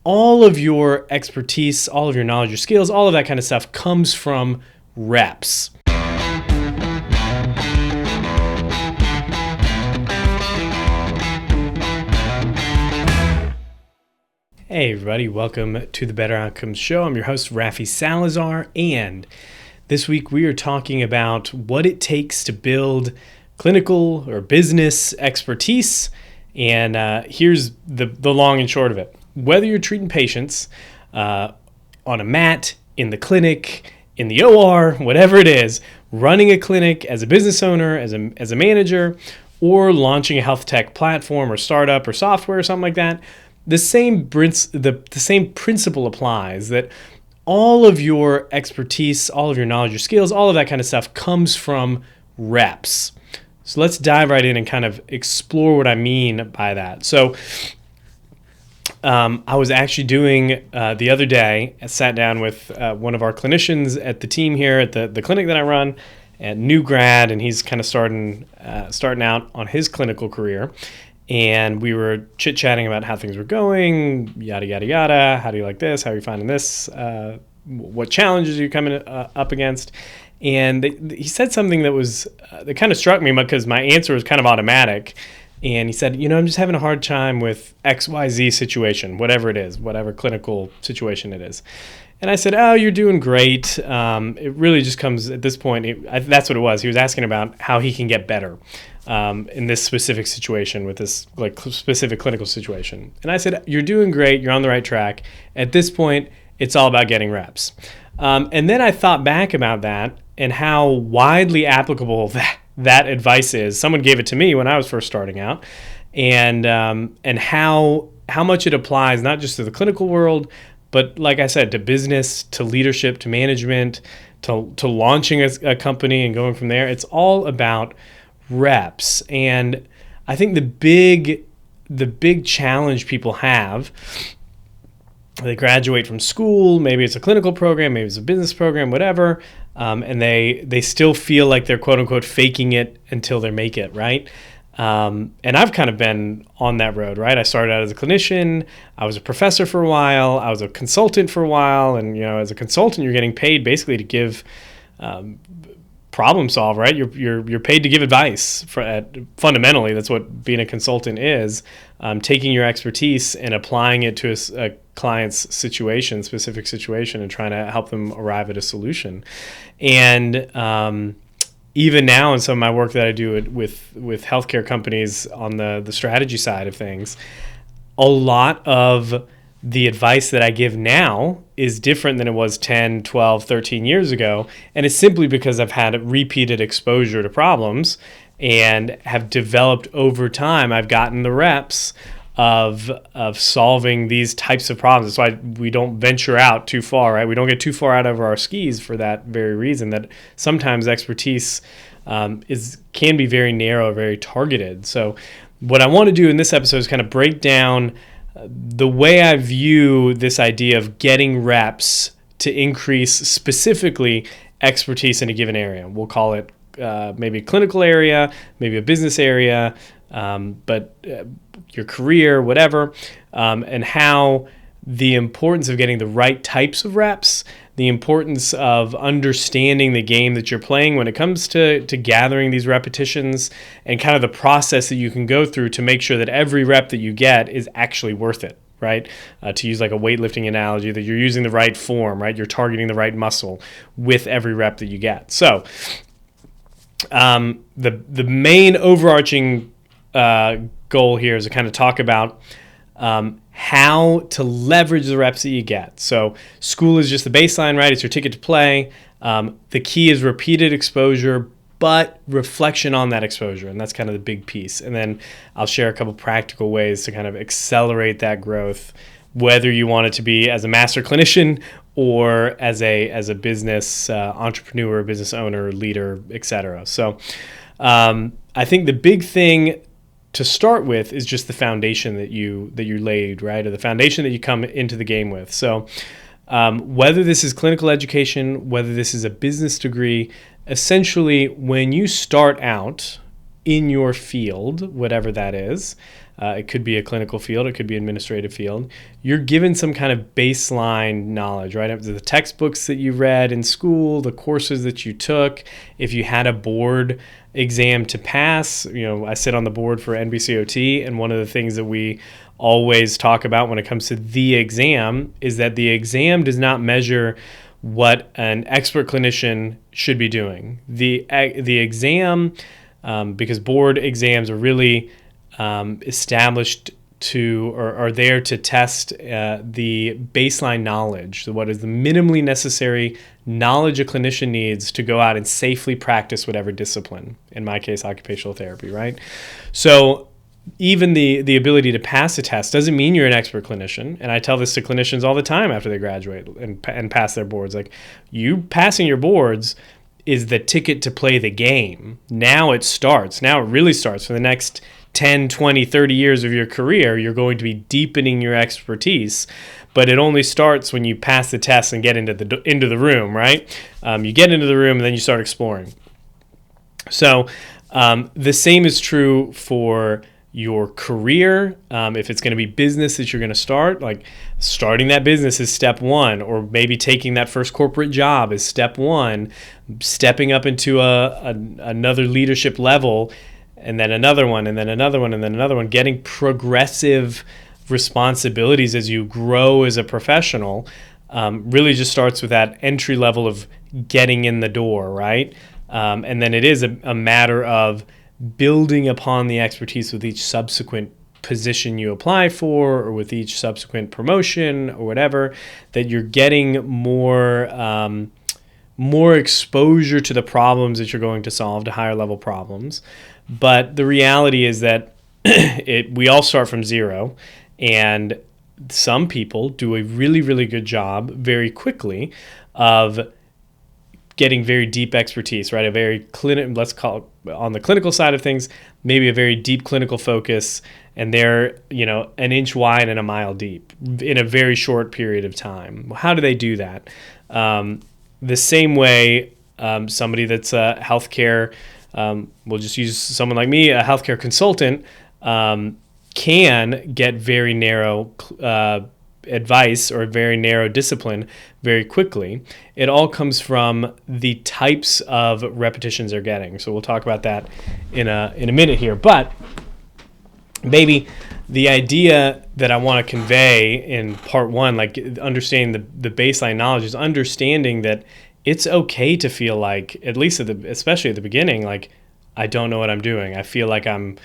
all of your expertise, all of your knowledge, your skills, all of that kind of stuff comes from reps. Hey everybody, welcome to the Better Outcomes Show. I'm your host, Rafi Salazar, and this week we are talking about what it takes to build clinical or business expertise. And here's the long and short of it. Whether you're treating patients on a mat, in the clinic, in the OR, whatever it is, running a clinic as a business owner, as a manager, or launching a health tech platform or startup or software or something like that, the same principle applies, that all of your expertise, all of your knowledge, your skills, all of that kind of stuff comes from reps. So let's dive right in and kind of explore what I mean by that. So I was actually doing the other day, I sat down with one of our clinicians at the team here at the clinic that I run, a new grad, and he's kind of starting out on his clinical career. And we were chit-chatting about how things were going, yada, yada, yada. How do you like this? How are you finding this? What challenges are you coming up against? And he said something that kind of struck me because my answer was kind of automatic. And he said, I'm just having a hard time with XYZ situation, whatever it is, whatever clinical situation it is. And I said, oh, you're doing great. It really just comes at this point. That's what it was. He was asking about how he can get better in this specific situation with this specific clinical situation. And I said, you're doing great. You're on the right track. At this point, it's all about getting reps. And then I thought back about that and how widely applicable that advice is. Someone gave it to me when I was first starting out, and how much it applies not just to the clinical world, but like I said, to business, to leadership, to management, to launching a company and going from there. It's all about reps. And I think the big challenge people have, they graduate from school, maybe it's a clinical program, maybe it's a business program, whatever, and they still feel like they're quote unquote faking it until they make it, right? And I've kind of been on that road, right? I started out as a clinician. I was a professor for a while. I was a consultant for a while. And, as a consultant, you're getting paid basically to give problem solve, right? You're paid to give advice. Fundamentally, that's what being a consultant is, taking your expertise and applying it to a client's specific situation, and trying to help them arrive at a solution. And even now in some of my work that I do with healthcare companies on the strategy side of things, a lot of the advice that I give now is different than it was 10, 12, 13 years ago. And it's simply because I've had repeated exposure to problems and have developed over time. I've gotten the reps of solving these types of problems. That's why we don't venture out too far, right? We don't get too far out of our skis for that very reason, that sometimes expertise can be very narrow, very targeted. So what I want to do in this episode is kind of break down the way I view this idea of getting reps to increase specifically expertise in a given area. We'll call it maybe a clinical area, maybe a business area, but your career, whatever, and how the importance of getting the right types of reps, the importance of understanding the game that you're playing when it comes to gathering these repetitions, and kind of the process that you can go through to make sure that every rep that you get is actually worth it, right? To use like a weightlifting analogy, that you're using the right form, right? You're targeting the right muscle with every rep that you get. So the main overarching goal here is to kind of talk about how to leverage the reps that you get. So school is just the baseline, right? It's your ticket to play. The key is repeated exposure, but reflection on that exposure. And that's kind of the big piece. And then I'll share a couple practical ways to kind of accelerate that growth, whether you want it to be as a master clinician or as a business entrepreneur, business owner, leader, etc. So I think the big thing to start with is just the foundation that you laid, right? Or the foundation that you come into the game with. So whether this is clinical education, whether this is a business degree, essentially when you start out in your field, whatever that is, It could be a clinical field. It could be an administrative field. You're given some kind of baseline knowledge, right? Up to the textbooks that you read in school, the courses that you took. If you had a board exam to pass, I sit on the board for NBCOT, and one of the things that we always talk about when it comes to the exam is that the exam does not measure what an expert clinician should be doing. The exam, because board exams are really established to, or are there to test the baseline knowledge. So what is the minimally necessary knowledge a clinician needs to go out and safely practice whatever discipline, in my case, occupational therapy, right? So even the ability to pass a test doesn't mean you're an expert clinician. And I tell this to clinicians all the time after they graduate and pass their boards. Like, you passing your boards is the ticket to play the game. Now it starts. Now it really starts. For the next 10, 20, 30 years of your career, you're going to be deepening your expertise. But it only starts when you pass the test and get into the room, right? You get into the room and then you start exploring. So the same is true for your career. If it's going to be business that you're going to start, like starting that business is step one, or maybe taking that first corporate job is step one, stepping up into another leadership level, and then another one, and then another one, and then another one, getting progressive responsibilities as you grow as a professional, really just starts with that entry level of getting in the door, right? And then it is a matter of building upon the expertise with each subsequent position you apply for, or with each subsequent promotion or whatever, that you're getting more exposure to the problems that you're going to solve, to higher level problems. But the reality is that we all start from zero, and some people do a really, really good job very quickly of getting very deep expertise, right? A very let's call it, on the clinical side of things, maybe a very deep clinical focus, and they're, an inch wide and a mile deep in a very short period of time. How do they do that? The same way somebody that's a healthcare, we'll just use someone like me, a healthcare consultant, can get very narrow advice or very narrow discipline very quickly. It all comes from the types of repetitions they're getting. So we'll talk about that in a minute here. But maybe the idea that I want to convey in part one, like understanding the baseline knowledge, is understanding that it's okay to feel like, at least especially at the beginning, like, I don't know what I'm doing. I feel like I'm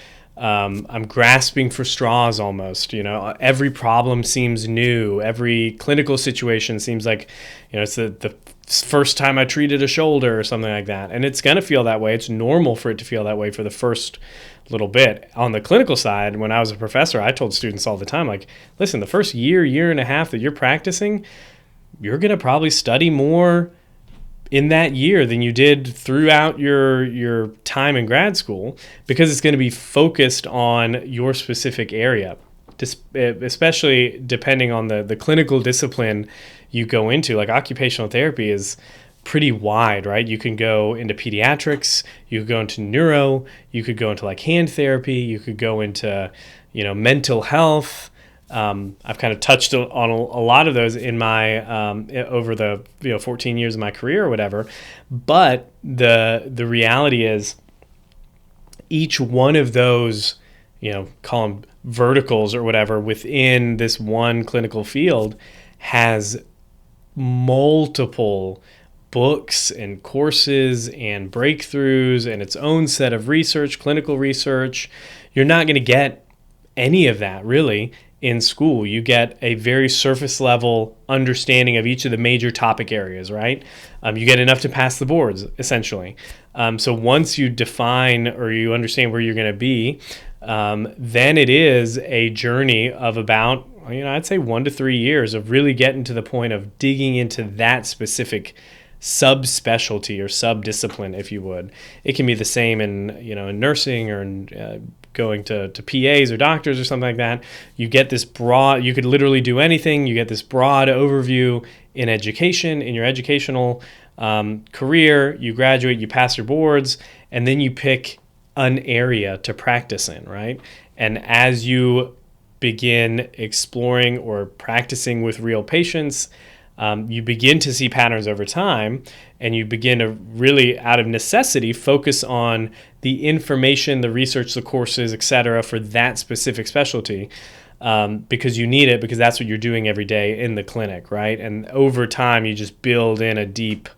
grasping for straws almost. Every problem seems new. Every clinical situation seems like, it's the first time I treated a shoulder or something like that. And it's going to feel that way. It's normal for it to feel that way for the first little bit. On the clinical side, when I was a professor, I told students all the time, like, listen, the first year and a half that you're practicing, you're going to probably study more in that year than you did throughout your time in grad school, because it's going to be focused on your specific area, especially depending on the clinical discipline you go into. Like, occupational therapy is pretty wide, right? You can go into pediatrics, you could go into neuro, you could go into like hand therapy, you could go into, mental health. I've kind of touched on a lot of those in my over the 14 years of my career or whatever. But the reality is, each one of those, call them verticals or whatever, within this one clinical field has multiple books and courses and breakthroughs and its own set of research, clinical research. You're not going to get any of that really in school. You get a very surface level understanding of each of the major topic areas, right? You get enough to pass the boards, essentially. So once you define or you understand where you're going to be, then it is a journey of about, I'd say 1 to 3 years of really getting to the point of digging into that specific subspecialty or subdiscipline, if you would. It can be the same in, in nursing or in going to PAs or doctors or something like that. You get this broad, you could literally do anything. You get this broad overview in education, in your educational career. You graduate, you pass your boards, and then you pick an area to practice in, right? And as you begin exploring or practicing with real patients, you begin to see patterns over time, and you begin to really, out of necessity, focus on the information, the research, the courses, etc., for that specific specialty, because you need it, because that's what you're doing every day in the clinic, right? And over time, you just build in a deep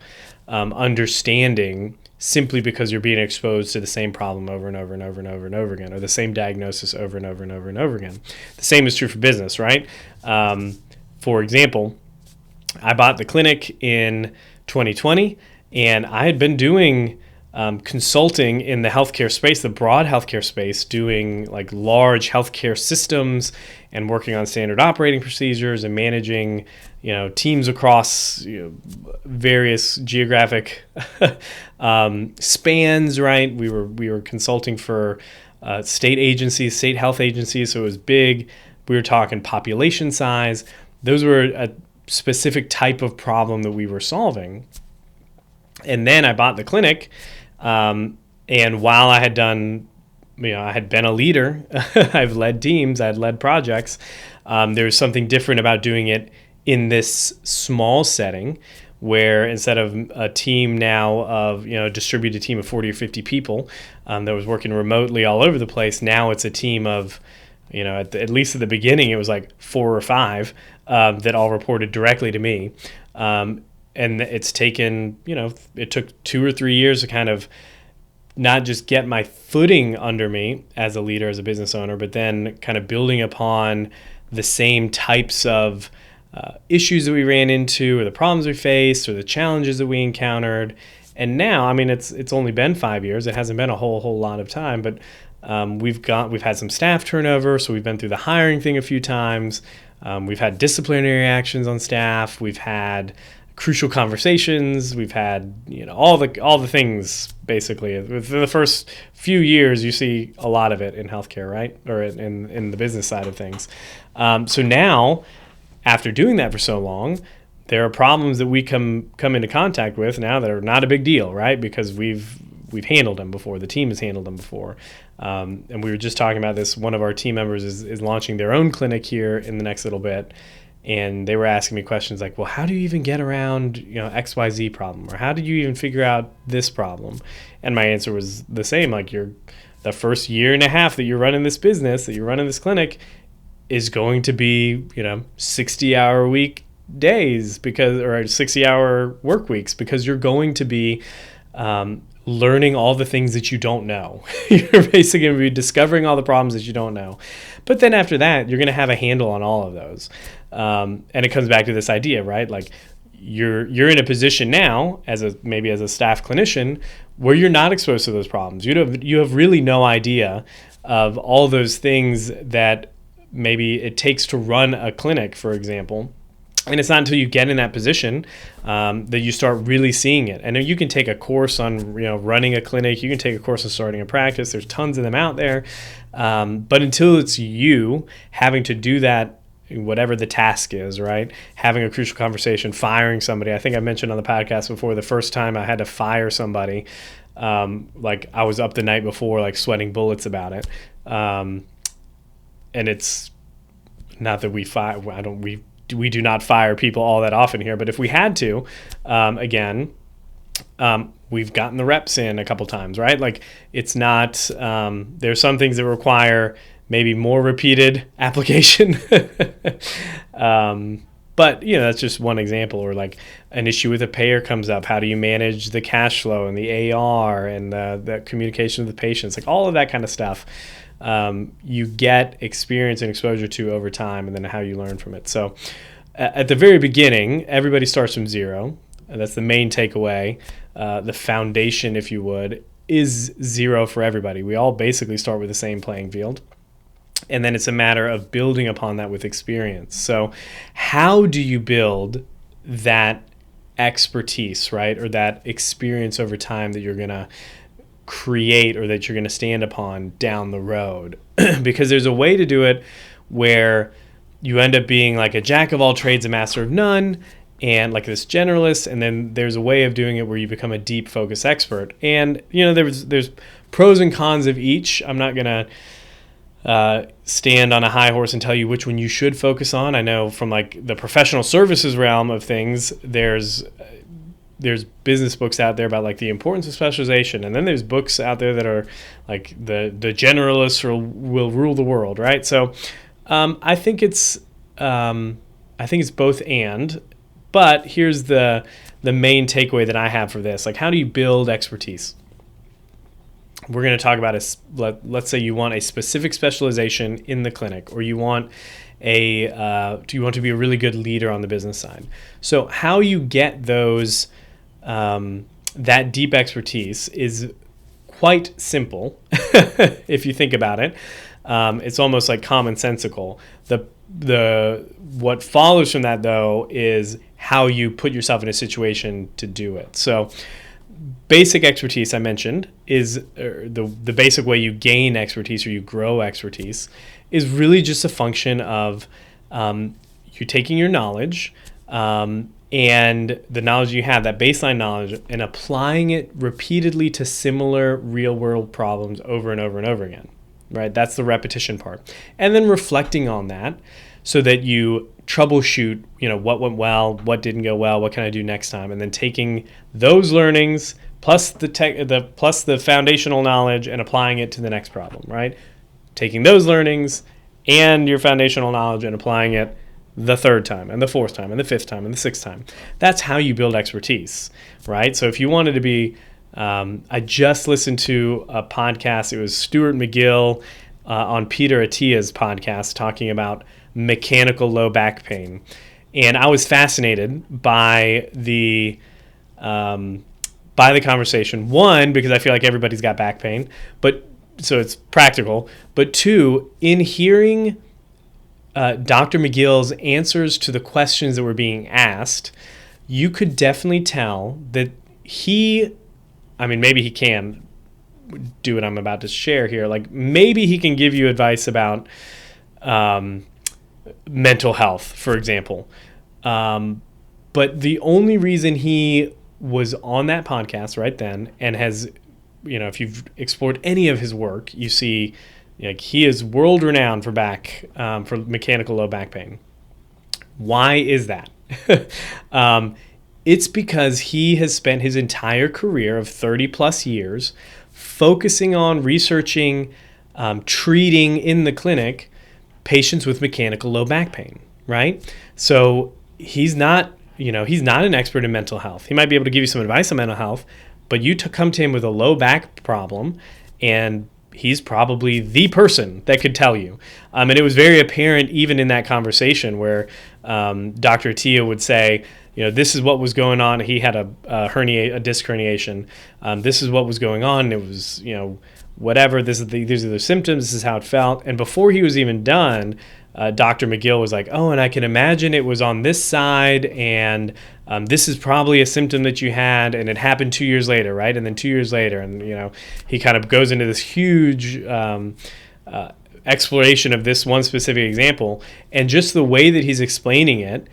understanding, simply because you're being exposed to the same problem over and over and over and over and over again, or the same diagnosis over and over and over and over again. The same is true for business, right? For example, I bought the clinic in 2020, and I had been doing consulting in the healthcare space, the broad healthcare space, doing like large healthcare systems and working on standard operating procedures and managing, teams across various geographic spans. Right, we were consulting for state agencies, state health agencies, so it was big. We were talking population size. Those were a specific type of problem that we were solving. And then I bought the clinic, and while I had done, I had been a leader, I've led teams, I had led projects, there was something different about doing it in this small setting, where instead of a team now of, a distributed team of 40 or 50 people that was working remotely all over the place, now it's a team of, at least at the beginning, it was like 4 or 5 that all reported directly to me. And it's taken, it took 2 or 3 years to kind of not just get my footing under me as a leader, as a business owner, but then kind of building upon the same types of issues that we ran into, or the problems we faced, or the challenges that we encountered. And now, it's only been 5 years. It hasn't been a whole lot of time, but we've had some staff turnover, so we've been through the hiring thing a few times. We've had disciplinary actions on staff. We've had crucial conversations. We've had all the things, basically. Within the first few years, you see a lot of it in healthcare, right, or in the business side of things. So now, after doing that for so long, there are problems that we come into contact with now that are not a big deal, right? Because we've handled them before. The team has handled them before. And we were just talking about this. One of our team members is launching their own clinic here in the next little bit. And they were asking me questions like, well, how do you even get around, XYZ problem? Or how did you even figure out this problem? And my answer was the same. Like, the first year and a half that you're running this business, that you're running this clinic, is going to be, 60-hour week days, or 60-hour work weeks, because you're going to be learning all the things that you don't know. You're basically going to be discovering all the problems that you don't know. But then after that, you're going to have a handle on all of those. And it comes back to this idea, right? Like, you're in a position now maybe as a staff clinician where you're not exposed to those problems. You have really no idea of all those things that maybe it takes to run a clinic, for example. And it's not until you get in that position that you start really seeing it. And you can take a course on running a clinic. You can take a course on starting a practice. There's tons of them out there. But until it's you having to do that, whatever the task is, right? Having a crucial conversation, firing somebody. I think I mentioned on the podcast before, the first time I had to fire somebody, like I was up the night before, like sweating bullets about it. And it's not that we do not fire people all that often here, but if we had to, we've gotten the reps in a couple times, right? Like, it's not, there's some things that require maybe more repeated application. But, that's just one example. Or like an issue with a payer comes up. How do you manage the cash flow and the AR and the communication with the patients? Like, all of that kind of stuff. You get experience and exposure to over time, and then how you learn from it. So at the very beginning, everybody starts from zero. And that's the main takeaway. The foundation, if you would, is zero for everybody. We all basically start with the same playing field. And then it's a matter of building upon that with experience. So how do you build that expertise, right? Or that experience over time that you're going to create, or that you're going to stand upon down the road? Because there's a way to do it where you end up being like a jack of all trades, a master of none, and like this generalist. And then there's a way of doing it where you become a deep focus expert. And there's pros and cons of each. I'm not going to stand on a high horse and tell you which one you should focus on. I know from like the professional services realm of things, there's business books out there about like the importance of specialization, and then there's books out there that are like the generalists will rule the world, right? So I think it's both and. But here's the main takeaway that I have for this. Like, how do you build expertise? We're going to talk about let's say you want a specific specialization in the clinic, or you want to be a really good leader on the business side. So how you get those that deep expertise is quite simple if you think about it. It's almost like commonsensical. What follows from that, though, is how you put yourself in a situation to do it. So basic expertise, I mentioned, is the basic way you gain expertise or you grow expertise is really just a function of you taking your knowledge and the knowledge you have, that baseline knowledge, and applying it repeatedly to similar real-world problems over and over and over again. Right? That's the repetition part. And then reflecting on that so that you troubleshoot, what went well, what didn't go well, what can I do next time? And then taking those learnings plus the foundational knowledge and applying it to the next problem, right? Taking those learnings and your foundational knowledge and applying it the third time and the fourth time and the fifth time and the sixth time. That's how you build expertise, right? So if you wanted to be I just listened to a podcast. It was Stuart McGill on Peter Attia's podcast talking about mechanical low back pain. And I was fascinated by the conversation. One, because I feel like everybody's got back pain, so it's practical. But two, in hearing Dr. McGill's answers to the questions that were being asked, you could definitely tell that maybe he can do what I'm about to share here. Like, maybe he can give you advice about mental health, for example. But the only reason he was on that podcast right then, and has, if you've explored any of his work, you see, like, he is world renowned for for mechanical low back pain. Why is that? It's because he has spent his entire career of 30 plus years focusing on researching, treating in the clinic patients with mechanical low back pain, right? So he's not an expert in mental health. He might be able to give you some advice on mental health, but you come to him with a low back problem, and he's probably the person that could tell you. And it was very apparent even in that conversation where Dr. Attia would say, this is what was going on. He had a disc herniation. This is what was going on. It was, whatever. These are the symptoms. This is how it felt. And before he was even done, Dr. McGill was like, and I can imagine it was on this side, and this is probably a symptom that you had, and it happened 2 years later, right? And then 2 years later, and he kind of goes into this huge exploration of this one specific example, and just the way that he's explaining it,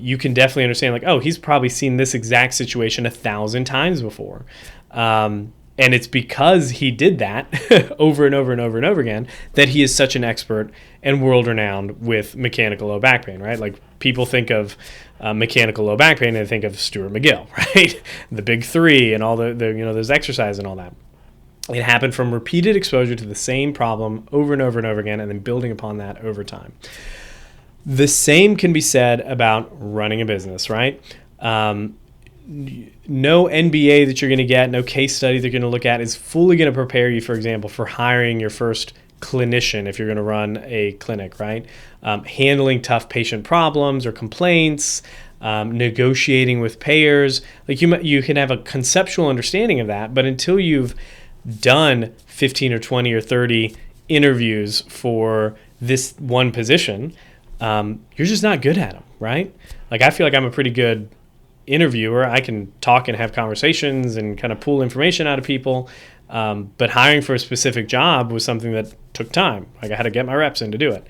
you can definitely understand, like, he's probably seen this exact situation 1,000 times before. And it's because he did that over and over and over and over again that he is such an expert and world-renowned with mechanical low back pain, right? Like, people think of mechanical low back pain and they think of Stuart McGill, right? The big three and all the those exercise and all that. It happened from repeated exposure to the same problem over and over and over again, and then building upon that over time. The same can be said about running a business, right? No MBA that you're going to get, no case study they're going to look at is fully going to prepare you, for example, for hiring your first clinician if you're going to run a clinic, right? Handling tough patient problems or complaints, negotiating with payers. Like, you can have a conceptual understanding of that, but until you've done 15 or 20 or 30 interviews for this one position, you're just not good at them, right? Like, I feel like I'm a pretty good interviewer. I can talk and have conversations and kind of pull information out of people. But hiring for a specific job was something that took time. Like, I had to get my reps in to do it.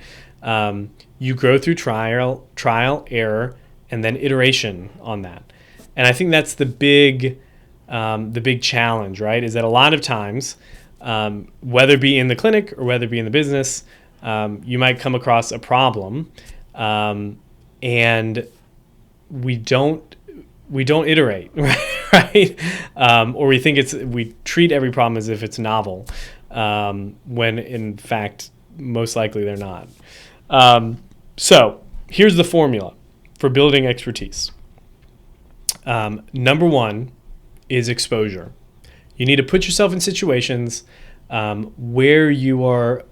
You grow through trial, error, and then iteration on that. And I think that's the big challenge, right? Is that a lot of times whether it be in the clinic or whether it be in the business, you might come across a problem, and we don't iterate, right? Or we treat every problem as if it's novel, when in fact, most likely they're not. So here's the formula for building expertise. Number one is exposure. You need to put yourself in situations where you are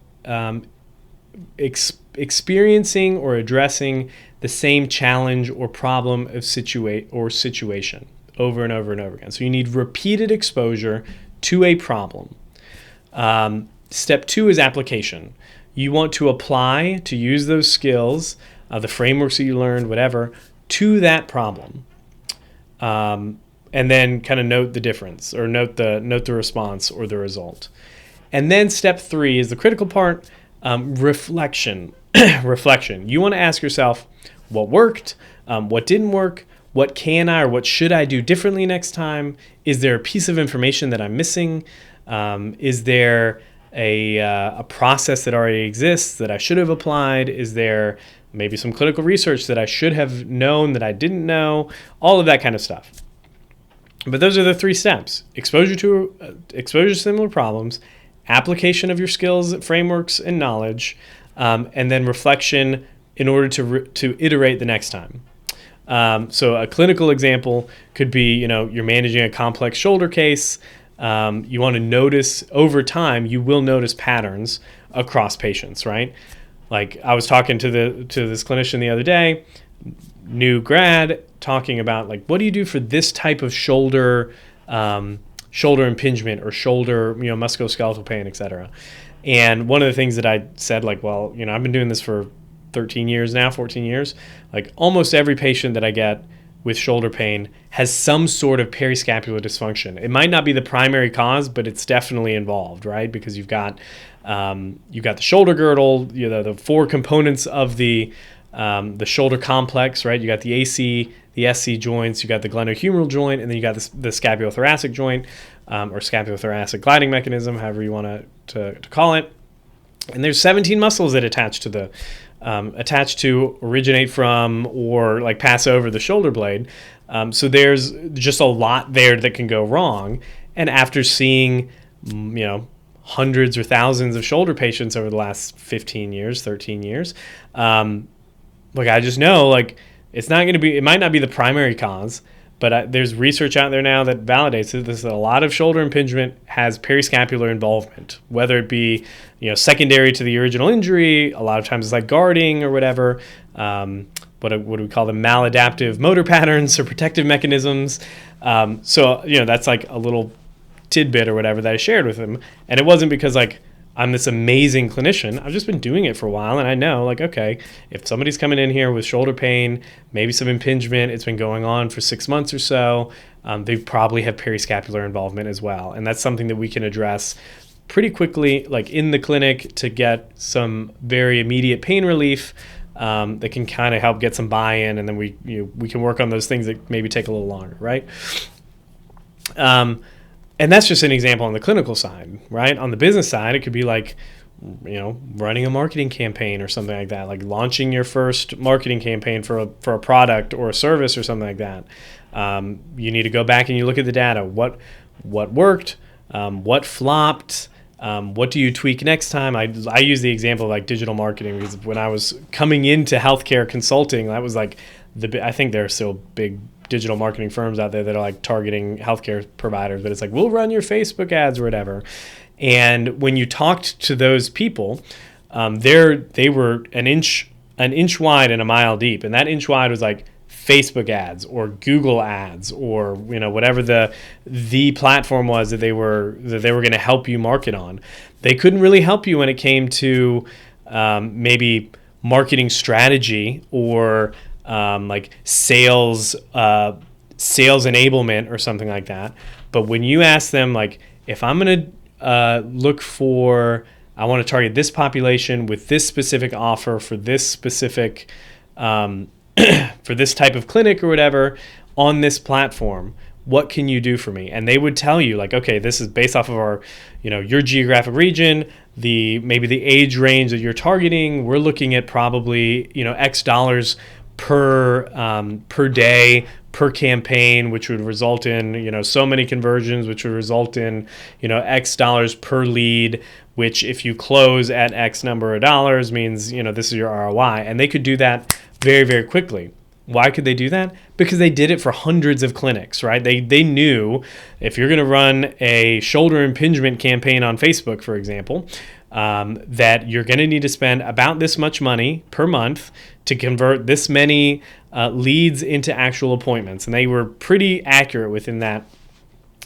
experiencing or addressing the same challenge or problem of situation over and over and over again. So you need repeated exposure to a problem. Step two is application. You want to apply, to use those skills, the frameworks that you learned, whatever, to that problem. And then kind of note the difference, or note the response or the result. And then step three is the critical part, reflection. Reflection. You want to ask yourself, what worked, what didn't work, what can I or what should I do differently next time? Is there a piece of information that I'm missing? Is there a process that already exists that I should have applied? Is there maybe some clinical research that I should have known that I didn't know? All of that kind of stuff. But those are the three steps: exposure to similar problems, application of your skills, frameworks, and knowledge, and then reflection in order to iterate the next time. So a clinical example could be, you're managing a complex shoulder case. You want to notice over time, you will notice patterns across patients, right? Like I was talking to this clinician the other day, new grad, talking about like, what do you do for this type of shoulder impingement or shoulder, musculoskeletal pain, et cetera. And one of the things that I said, like, well, I've been doing this for 13 years now, 14 years. Like almost every patient that I get with shoulder pain has some sort of periscapular dysfunction. It might not be the primary cause, but it's definitely involved, right? Because you've got the shoulder girdle, the four components of the shoulder complex, right? You got the AC, the SC joints, you got the glenohumeral joint, and then you got the scapulothoracic joint, or scapulothoracic gliding mechanism, however you want to call it. And there's 17 muscles that attach to originate from or like pass over the shoulder blade. So there's just a lot there that can go wrong. And after seeing, hundreds or thousands of shoulder patients over the last 15 years, 13 years, I just know it might not be the primary cause, but there's research out there now that validates that a lot of shoulder impingement has periscapular involvement, whether it be, secondary to the original injury. A lot of times it's like guarding or whatever. What do we call them? Maladaptive motor patterns or protective mechanisms. So that's like a little tidbit or whatever that I shared with him. And it wasn't because I'm this amazing clinician. I've just been doing it for a while, and I know, okay, if somebody's coming in here with shoulder pain, maybe some impingement, it's been going on for 6 months or so, they probably have periscapular involvement as well. And that's something that we can address pretty quickly, in the clinic, to get some very immediate pain relief that can kind of help get some buy-in, and then we can work on those things that maybe take a little longer, right? And that's just an example on the clinical side, right? On the business side, it could be running a marketing campaign or something like that, like launching your first marketing campaign for a product or a service or something like that. You need to go back and you look at the data. What worked? What flopped? What do you tweak next time? I use the example of digital marketing, because when I was coming into healthcare consulting, that was I think there are still big digital marketing firms out there that are targeting healthcare providers, but it's we'll run your Facebook ads or whatever. And when you talked to those people, they were an inch wide and a mile deep, and that inch wide was Facebook ads or Google ads or whatever the platform was that they were going to help you market on. They couldn't really help you when it came to maybe marketing strategy or sales enablement or something like that. But when you ask them, if I'm going to I want to target this population with this specific offer for this specific, for this type of clinic or whatever on this platform, What can you do for me? And they would tell you, like, okay, this is based off of our, your geographic region, maybe the age range that you're targeting. We're looking at probably, X dollars per day, per campaign, which would result in, so many conversions, which would result in, X dollars per lead, which if you close at X number of dollars means, this is your ROI. And they could do that very, very quickly. Why could they do that? Because they did it for hundreds of clinics, right? They knew if you're going to run a shoulder impingement campaign on Facebook, for example, that you're going to need to spend about this much money per month to convert this many leads into actual appointments. And they were pretty accurate within that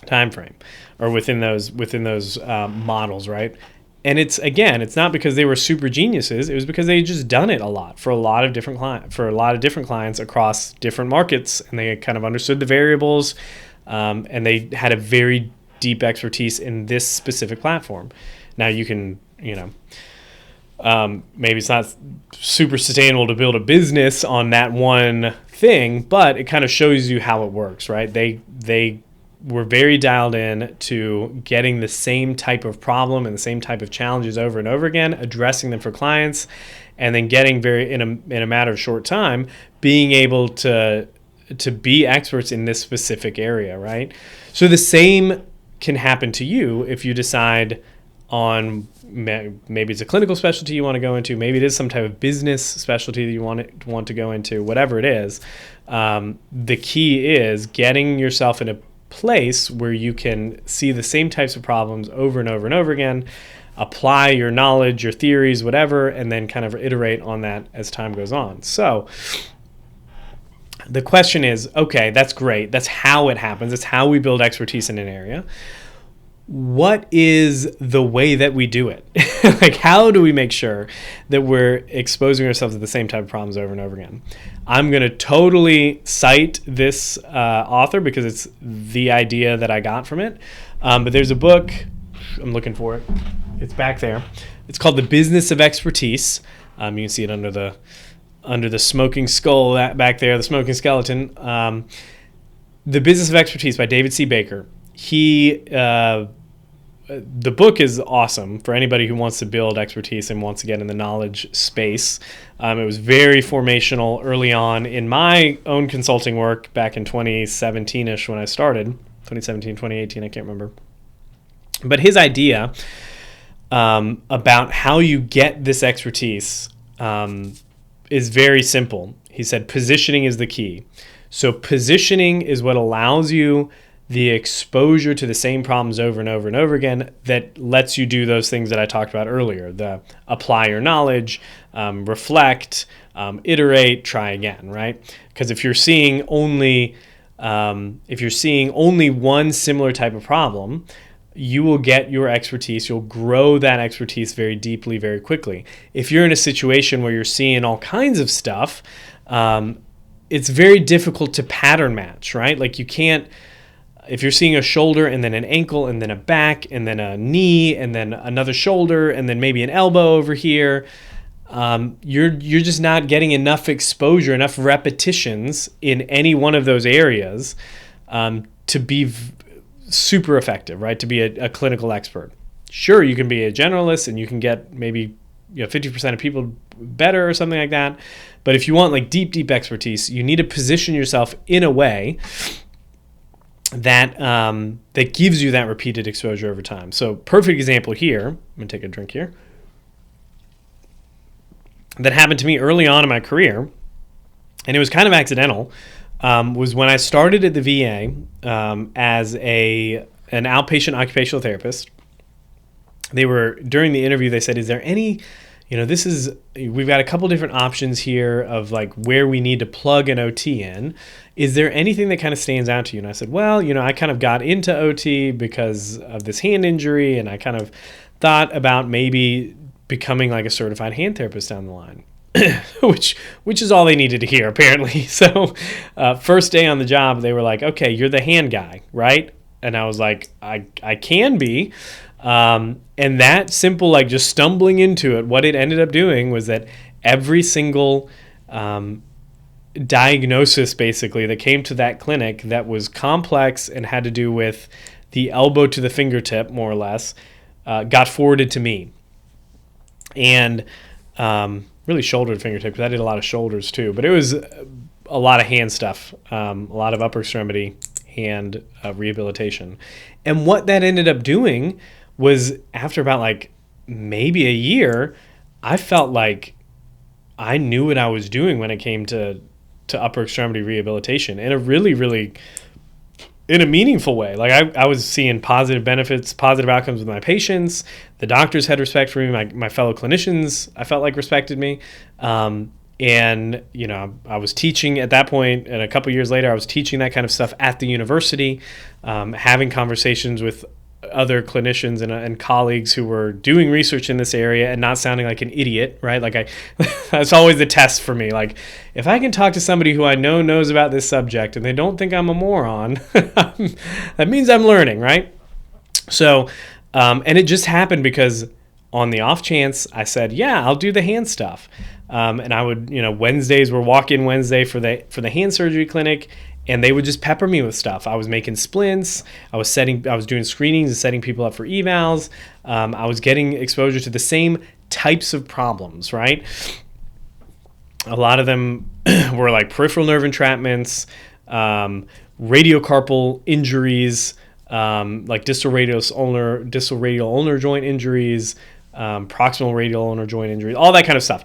time frame, or within those models, right? And it's not because they were super geniuses. It was because they had just done it a lot for a lot of different clients across different markets, and they kind of understood the variables, and they had a very deep expertise in this specific platform. Now you can, maybe it's not super sustainable to build a business on that one thing, but it kind of shows you how it works, right? They were very dialed in to getting the same type of problem and the same type of challenges over and over again, addressing them for clients, and then getting in a matter of short time, being able to be experts in this specific area, right? So the same can happen to you if you decide on maybe it's a clinical specialty you want to go into, maybe it is some type of business specialty that you want to go into, whatever it is. The key is getting yourself in a place where you can see the same types of problems over and over and over again, apply your knowledge, your theories, whatever, and then kind of iterate on that as time goes on. So the question is, okay, that's great. That's how it happens. That's how we build expertise in an area. What is the way that we do it? Like, how do we make sure that we're exposing ourselves to the same type of problems over and over again? I'm going to totally cite this author because it's the idea that I got from it. But there's a book. I'm looking for it. It's back there. It's called The Business of Expertise. You can see it under the smoking skull back there, the smoking skeleton. The Business of Expertise by David C. Baker. The book is awesome for anybody who wants to build expertise and wants to get in the knowledge space. It was very formational early on in my own consulting work back in 2017-ish when I started. 2017, 2018, I can't remember. But his idea about how you get this expertise is very simple. He said positioning is the key. So positioning is what allows you the exposure to the same problems over and over and over again that lets you do those things that I talked about earlier, the apply your knowledge, reflect, iterate, try again, right? Because if you're seeing only one similar type of problem, you will get your expertise, you'll grow that expertise very deeply, very quickly. If you're in a situation where you're seeing all kinds of stuff, it's very difficult to pattern match, right? Like you can't, if you're seeing a shoulder and then an ankle and then a back and then a knee and then another shoulder and then maybe an elbow over here, you're just not getting enough exposure, enough repetitions in any one of those areas to be super effective, right? To be a clinical expert. Sure, you can be a generalist and you can get maybe 50% of people better or something like that. But if you want like deep expertise, you need to position yourself in a way that that gives you that repeated exposure over time. So perfect example here, I'm going to take a drink here, that happened to me early on in my career, and it was kind of accidental, was when I started at the VA as an outpatient occupational therapist. During the interview, they said, is there any, we've got a couple different options here of like where we need to plug an OT in. Is there anything that kind of stands out to you? And I said, well, I kind of got into OT because of this hand injury, and I kind of thought about maybe becoming like a certified hand therapist down the line, which is all they needed to hear, apparently. So first day on the job, they were like, okay, you're the hand guy, right? And I was like, I can be. And that simple, like just stumbling into it, what it ended up doing was that every single diagnosis basically that came to that clinic that was complex and had to do with the elbow to the fingertip, more or less, got forwarded to me. And really shoulder to fingertip, because I did a lot of shoulders too. But it was a lot of hand stuff, a lot of upper extremity hand rehabilitation. And what that ended up doing was, after about like maybe a year, I felt like I knew what I was doing when it came to upper extremity rehabilitation in a really, really, in a meaningful way. Like I was seeing positive benefits, positive outcomes with my patients. The doctors had respect for me. My fellow clinicians, I felt like, respected me. And, you know, I was teaching at that point, and a couple years later, I was teaching that kind of stuff at the university, having conversations with other clinicians and colleagues who were doing research in this area and not sounding like an idiot, right? Like that's always the test for me. Like, if I can talk to somebody who I know knows about this subject and they don't think I'm a moron, that means I'm learning, right? So, and it just happened because on the off chance I said, yeah, I'll do the hand stuff. And I would, you know, Wednesdays were walk-in Wednesday for the hand surgery clinic, and they would just pepper me with stuff. I was making splints. I was doing screenings and setting people up for evals. I was getting exposure to the same types of problems, right? A lot of them were like peripheral nerve entrapments, radiocarpal injuries, like distal radial ulnar joint injuries, proximal radial ulnar joint injuries, all that kind of stuff.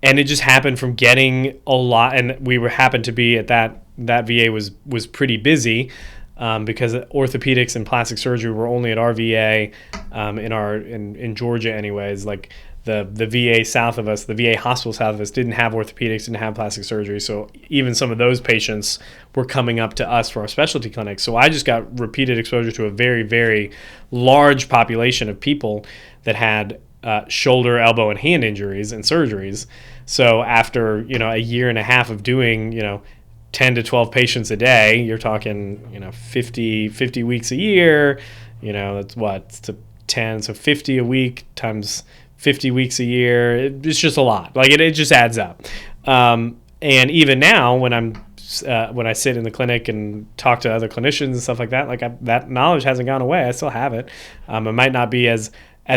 And it just happened from getting a lot, and happened to be at that VA was pretty busy, because orthopedics and plastic surgery were only at our VA, in Georgia anyways. Like the VA south of us, the VA hospital south of us didn't have orthopedics, didn't have plastic surgery, so even some of those patients were coming up to us for our specialty clinics. So I just got repeated exposure to a very, very large population of people that had shoulder, elbow, and hand injuries and surgeries. So after, you know, a year and a half of doing, you know, 10 to 12 patients a day, you're talking, you know, 50 weeks a year, you know, that's what, it's 10, so 50 a week times 50 weeks a year. It's just a lot. Like it just adds up. And even now when I sit in the clinic and talk to other clinicians and stuff like that, like that knowledge hasn't gone away. I still have it. It might not be as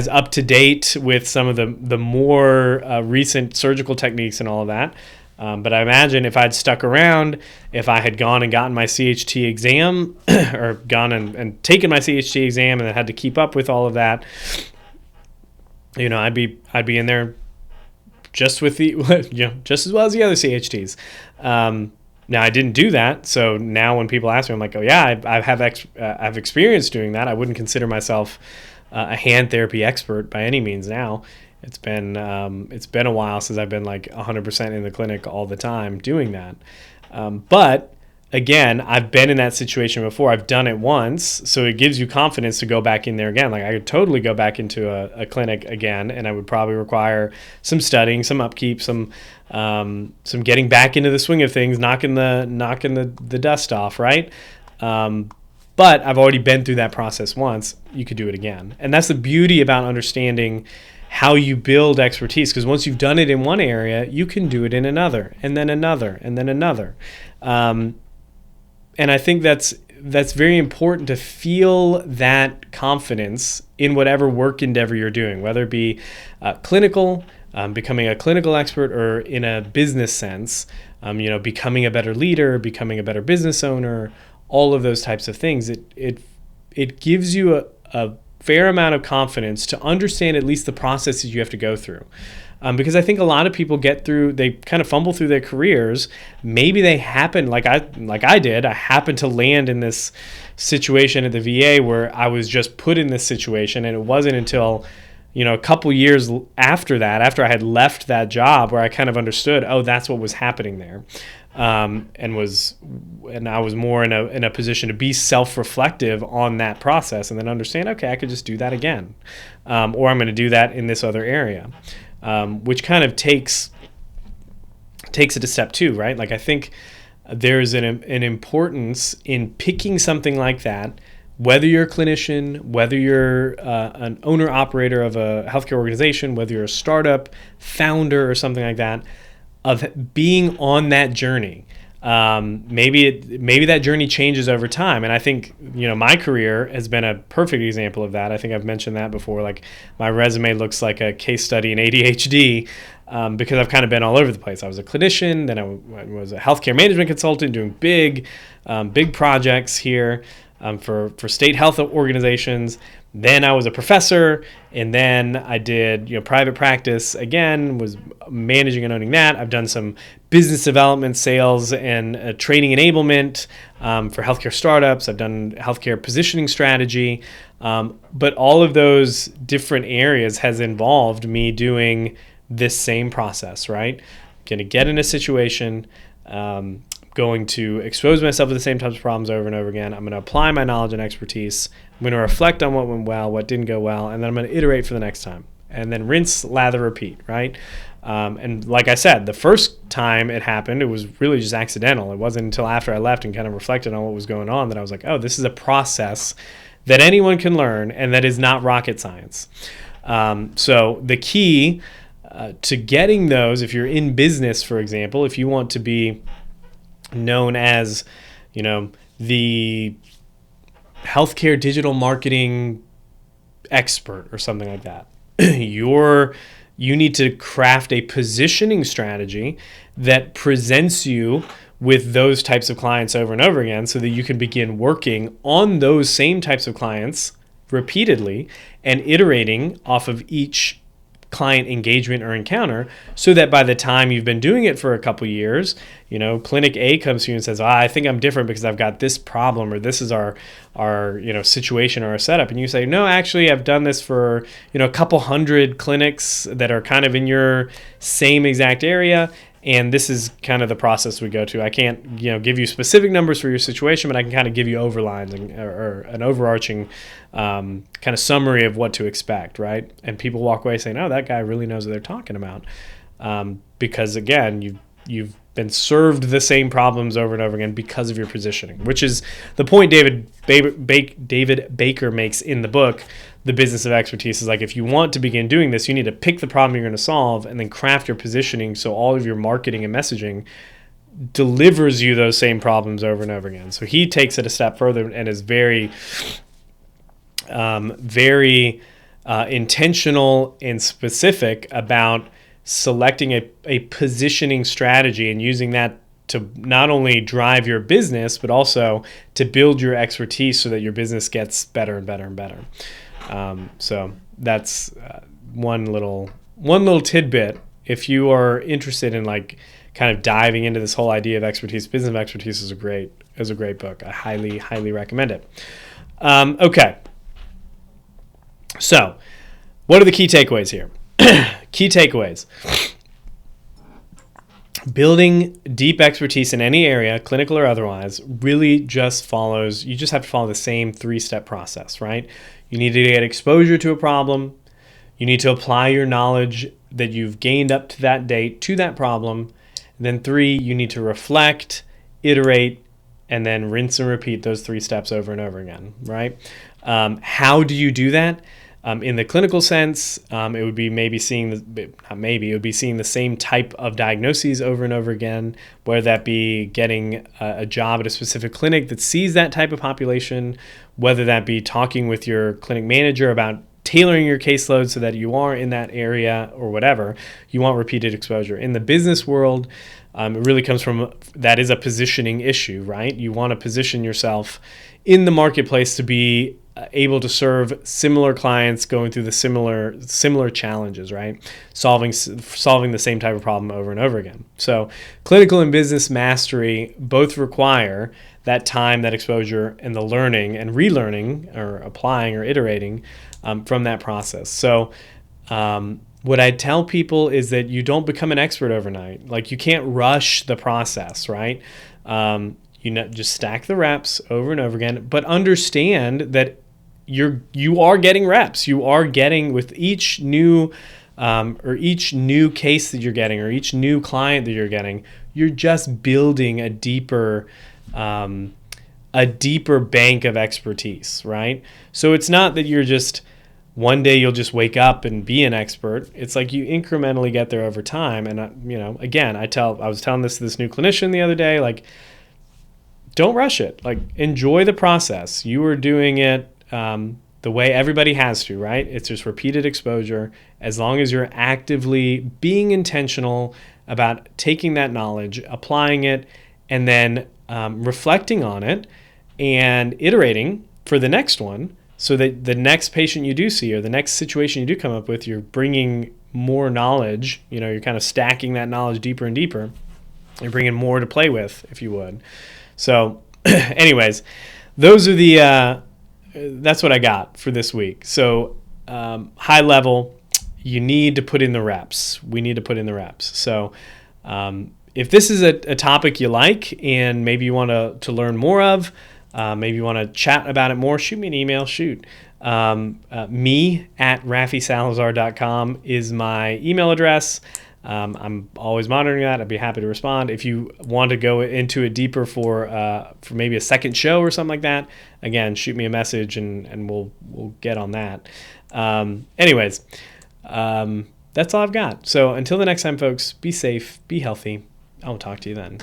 up to date with some of the more recent surgical techniques and all of that. But I imagine if I'd stuck around, if I had gone and gotten my CHT exam or gone and taken my CHT exam and then had to keep up with all of that, you know, I'd be in there just with the, you know, just as well as the other CHTs. Now I didn't do that, so now when people ask me, I'm like, oh yeah, I've experience doing that. I wouldn't consider myself a hand therapy expert by any means now. It's been a while since I've been like 100% in the clinic all the time doing that. But again, I've been in that situation before. I've done it once, so it gives you confidence to go back in there again. Like I could totally go back into a clinic again, and I would probably require some studying, some upkeep, some getting back into the swing of things, knocking the dust off, right? But I've already been through that process once. You could do it again. And that's the beauty about understanding how you build expertise, because once you've done it in one area, you can do it in another, and then another, and then another. And I think that's very important, to feel that confidence in whatever work endeavor you're doing, whether it be clinical, becoming a clinical expert, or in a business sense, you know, becoming a better leader, becoming a better business owner, all of those types of things. It gives you a fair amount of confidence to understand at least the processes you have to go through. Because I think a lot of people they kind of fumble through their careers. Maybe they happen, like I did, I happened to land in this situation at the VA where I was just put in this situation, and it wasn't until, you know, a couple years after that, after I had left that job, where I kind of understood, oh, that's what was happening there. And I was more in a position to be self-reflective on that process, and then understand, okay, I could just do that again, or I'm going to do that in this other area, which kind of takes it to step two, right? Like I think there's an importance in picking something like that, whether you're a clinician, whether you're an owner-operator of a healthcare organization, whether you're a startup, founder, or something like that. of being on that journey. Maybe that journey changes over time, and I think my career has been a perfect example of that. I think I've mentioned that before. Like, my resume looks like a case study in ADHD, because I've kind of been all over the place. I was a clinician, then I was a healthcare management consultant doing big projects here for state health organizations. Then I was a professor, and then I did private practice again, was managing and owning that. I've done some business development, sales, and training enablement for healthcare startups. I've done healthcare positioning strategy. But all of those different areas has involved me doing this same process, right? I'm going to get in a situation, going to expose myself to the same types of problems over and over again. I'm going to apply my knowledge and expertise. I'm going to reflect on what went well, what didn't go well, and then I'm going to iterate for the next time. And then rinse, lather, repeat, right? And like I said, the first time it happened, it was really just accidental. It wasn't until after I left and kind of reflected on what was going on that I was like, oh, this is a process that anyone can learn and that is not rocket science. So the key to getting those, if you're in business, for example, if you want to be known as, the healthcare digital marketing expert or something like that, you need to craft a positioning strategy that presents you with those types of clients over and over again, so that you can begin working on those same types of clients repeatedly and iterating off of each client engagement or encounter, so that by the time you've been doing it for a couple years, clinic A comes to you and says, I think I'm different because I've got this problem, or this is our situation or our setup. And you say, no, actually I've done this for, a couple hundred clinics that are kind of in your same exact area. And this is kind of the process we go to. I can't, give you specific numbers for your situation, but I can kind of give you overlines or an overarching kind of summary of what to expect, right? And people walk away saying, "Oh, that guy really knows what they're talking about," because again, you've been served the same problems over and over again because of your positioning, which is the point David Baker makes in the book. The Business of Expertise is like, if you want to begin doing this, you need to pick the problem you're going to solve and then craft your positioning so all of your marketing and messaging delivers you those same problems over and over again. So he takes it a step further and is very intentional and specific about selecting a positioning strategy and using that to not only drive your business, but also to build your expertise so that your business gets better and better and better. So that's one little tidbit. If you are interested in kind of diving into this whole idea of expertise, Business of Expertise is a great book. I highly recommend it. Okay. So what are the key takeaways here? Key takeaways. Building deep expertise in any area, clinical or otherwise, really you just have to follow the same 3-step process, right? You need to get exposure to a problem. You need to apply your knowledge that you've gained up to that date to that problem. And then 3, you need to reflect, iterate, and then rinse and repeat those 3 steps over and over again, right? How do you do that? In the clinical sense, it would be seeing the same type of diagnoses over and over again, whether that be getting a job at a specific clinic that sees that type of population, whether that be talking with your clinic manager about tailoring your caseload so that you are in that area or whatever. You want repeated exposure. In the business world, it really comes from, that is a positioning issue, right? You want to position yourself in the marketplace to be able to serve similar clients going through the similar challenges, right? Solving the same type of problem over and over again. So clinical and business mastery both require that time, that exposure, and the learning and relearning or applying or iterating from that process. So what I tell people is that you don't become an expert overnight. Like, you can't rush the process, right? Just stack the reps over and over again, but understand that you are getting reps. You are getting, with each new case that you're getting or each new client that you're getting, you're just building a deeper bank of expertise, right? So it's not that you're just one day you'll just wake up and be an expert. It's like you incrementally get there over time. And again, I was telling this new clinician the other day, like, don't rush it. Like, enjoy the process. You are doing it the way everybody has to, right? It's just repeated exposure. As long as you're actively being intentional about taking that knowledge, applying it, and then reflecting on it and iterating for the next one, so that the next patient you do see or the next situation you do come up with, you're bringing more knowledge. You're kind of stacking that knowledge deeper and deeper. You're bringing more to play with, if you would. So anyways, those are that's what I got for this week. So high level, you need to put in the reps. We need to put in the reps. So if this is a topic you like and maybe you want to learn more of, maybe you want to chat about it more, shoot me an email. me@rafisalazar.com is my email address. I'm always monitoring that. I'd be happy to respond. If you want to go into it deeper for maybe a second show or something like that, again, shoot me a message and we'll get on that. Anyways, that's all I've got. So until the next time, folks, be safe, be healthy. I'll talk to you then.